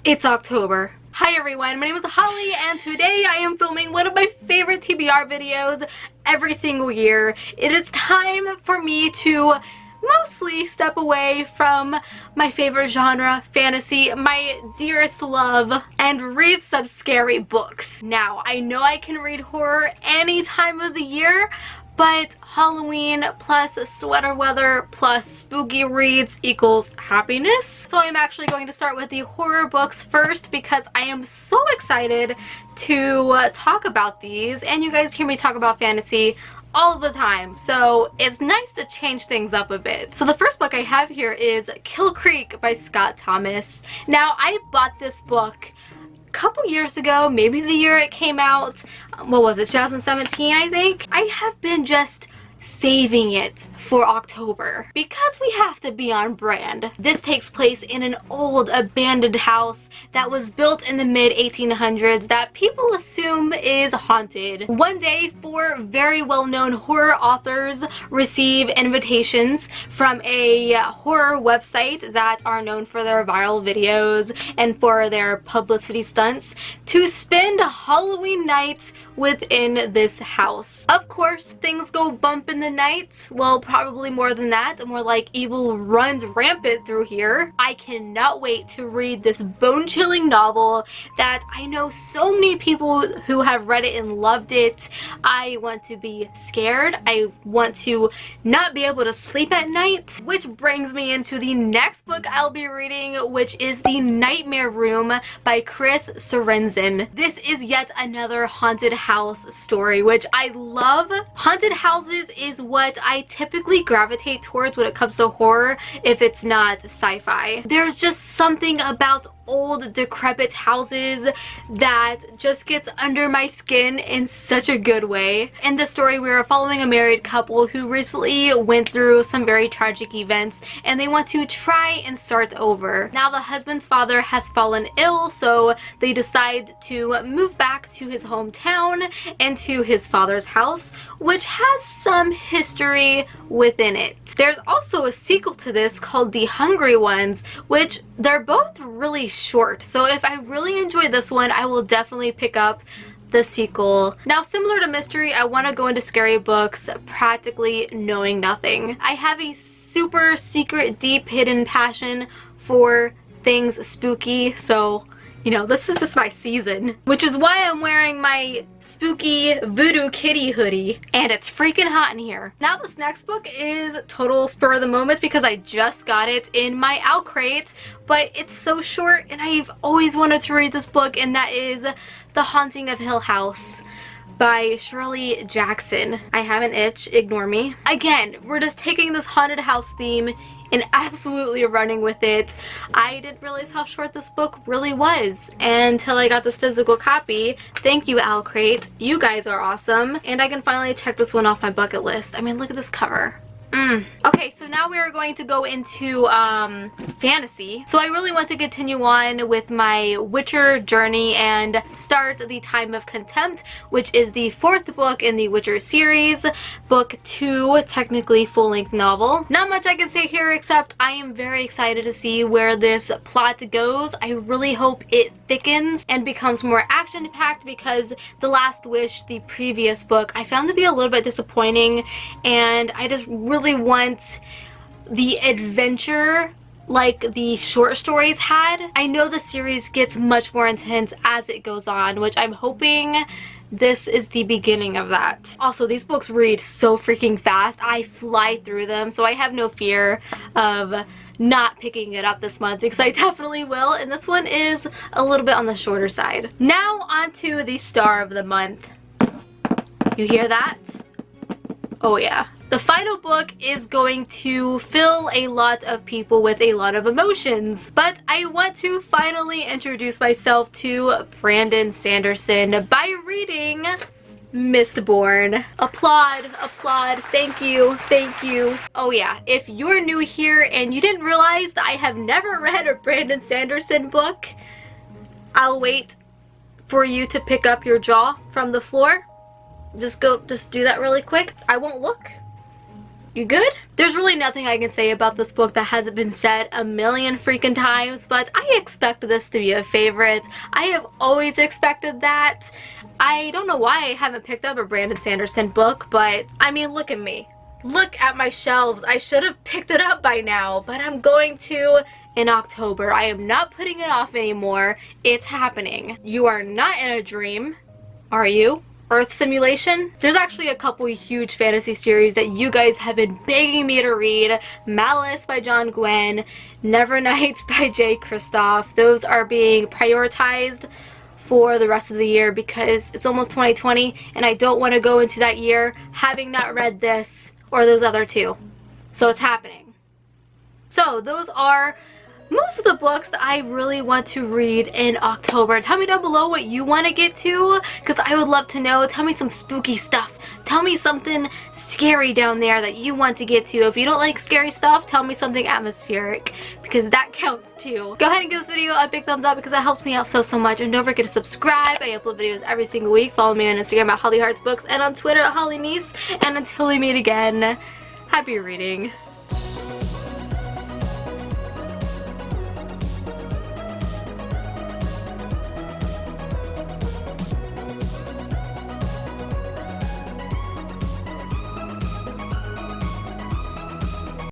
It's October. Hi everyone, my name is Holly and today I am filming one of my favorite TBR videos every single year. It is time for me to mostly step away from my favorite genre, fantasy, my dearest love, and read some scary books. Now, I know I can read horror any time of the year, but Halloween plus sweater weather plus spooky reads equals happiness. So I'm actually going to start with the horror books first because I am so excited to talk about these, and you guys hear me talk about fantasy all the time, so it's nice to change things up a bit. So the first book I have here is Kill Creek by Scott Thomas. Now, I bought this book couple years ago, maybe the year it came out. What was it, 2017 I think? I have been just saving it for October because we have to be on brand. This takes place in an old abandoned house that was built in the mid 1800s that people assume is haunted. One day, four very well-known horror authors receive invitations from a horror website that are known for their viral videos and for their publicity stunts to spend Halloween nights within this house. Of course, things go bump in the night. Well, probably more than that. More like evil runs rampant through here. I cannot wait to read this bone-chilling novel that I know so many people who have read it and loved it. I want to be scared. I want to not be able to sleep at night, which brings me into the next book I'll be reading, which is The Nightmare Room by Chris Sorensen. This is yet another haunted house story, which I love. Haunted houses is what I typically gravitate towards when it comes to horror if it's not sci-fi. There's just something about old decrepit houses that just gets under my skin in such a good way. In this story, we are following a married couple who recently went through some very tragic events and they want to try and start over. Now the husband's father has fallen ill, so they decide to move back to his hometown and to his father's house, which has some history within it. There's also a sequel to this called The Hungry Ones, which they're both really short, so if I really enjoy this one, I will definitely pick up the sequel. Now, similar to mystery, I want to go into scary books practically knowing nothing. I have a super secret, deep, hidden passion for things spooky, so you know, this is just my season, which is why I'm wearing my spooky voodoo kitty hoodie, and it's freaking hot in here. Now this next book is total spur of the moment because I just got it in my out crate, but it's so short and I've always wanted to read this book, and that is The Haunting of Hill House by Shirley Jackson. I have an itch, ignore me. Again, we're just taking this haunted house theme and absolutely running with it. I didn't realize how short this book really was until I got this physical copy. Thank you, Al Crate. You guys are awesome. And I can finally check this one off my bucket list. I mean, look at this cover. Okay, so now we are going to go into fantasy. So I really want to continue on with my Witcher journey and start The Time of Contempt, which is the fourth book in the Witcher series. Book 2, technically full-length novel. Not much I can say here except I am very excited to see where this plot goes. I really hope it thickens and becomes more action-packed because The Last Wish, the previous book, I found to be a little bit disappointing, and I just really want the adventure like the short stories had. I know the series gets much more intense as it goes on, which I'm hoping this is the beginning of that. Also, these books read so freaking fast. I fly through them, so I have no fear of not picking it up this month because I definitely will, and this one is a little bit on the shorter side. Now on to the star of the month. You hear that? Oh yeah. The final book is going to fill a lot of people with a lot of emotions, but I want to finally introduce myself to Brandon Sanderson by reading Mistborn. Applaud, applaud, thank you, thank you. Oh yeah, if you're new here and you didn't realize that I have never read a Brandon Sanderson book, I'll wait for you to pick up your jaw from the floor. Just do that really quick. I won't look. You good? There's really nothing I can say about this book that hasn't been said a million freaking times, but I expect this to be a favorite. I have always expected that. I don't know why I haven't picked up a Brandon Sanderson book, but I mean, look at me. Look at my shelves. I should have picked it up by now, but I'm going to in October. I am not putting it off anymore. It's happening. You are not in a dream, are you? Earth Simulation? There's actually a couple huge fantasy series that you guys have been begging me to read. Malice by John Gwynne, Nevernight by Jay Kristoff. Those are being prioritized for the rest of the year because it's almost 2020 and I don't want to go into that year having not read this or those other two. So it's happening. So those are most of the books that I really want to read in October. Tell me down below what you want to get to, because I would love to know. Tell me some spooky stuff. Tell me something scary down there that you want to get to. If you don't like scary stuff, tell me something atmospheric, because that counts too. Go ahead and give this video a big thumbs up because that helps me out so much. And don't forget to subscribe. I upload videos every single week. Follow me on Instagram at HollyHeartsBooks and on Twitter at HollyNiece. And until we meet again, happy reading.